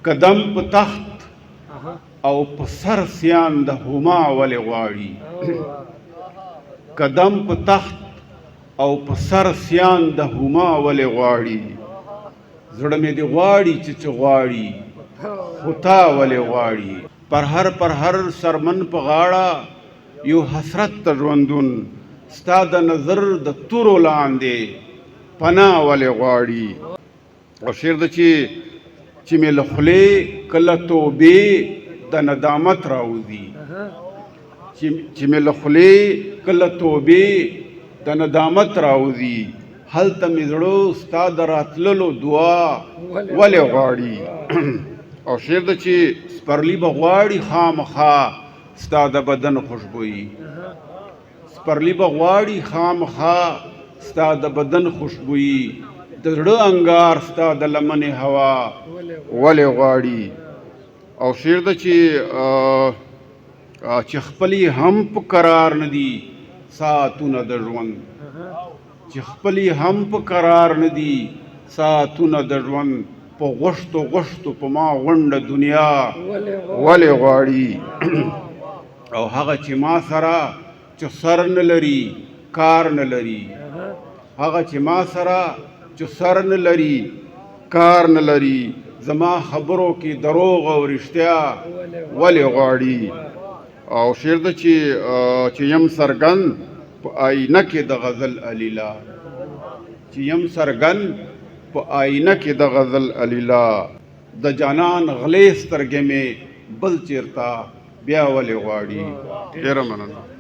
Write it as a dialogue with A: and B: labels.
A: قدم په تخت او په سر سیان د هما ولې غواړي قدم په تخت او په سر سیان د هما ولې غواړي زړه مې دې غواړي چې غواړي خو تا ولې غواړي پر هر سرمن په غاړه یو حسرت ته ژوندون ستا د نظر د تورو لاندې پناه ولې غواړي او شعر ده چې مې له خولې کله توبې د ندامت راوځي چې مې له خولې کله توبې د ندامت راوځي هلته مې زړه ستا د راتللو دعا ولې غواړي او شعر ده چې سپرلی به غواړي خامخا ستا د بدن خوشبويي سپرلی به غواړي خامخا ستا د بدن خوشبويي د زړه انګار ستا د لمنې هوا ولې غواړي او شعر ده چې خپلې هم په قرار نه دي ساعتونه د ژوند چې خپلې هم په قرار نه دي ساعتونه د ژوند په غوښتو په ما غونډه دنیا ولې غواړي او هغه چې ما سره چې سر نه لري کار نه لري هغه چې ما سره چې سر نه لري کار نه لري زما خبرو کې دروغ او رښتیا ولې غواړي او شعر ده چې یم سرګن په آینه کې د غزل علیلا چې یم سرګن په آینه کې د غزل علیلا د جانان غلې سترګې مې بل چیرته بیا ولې غواړي ډېره مننه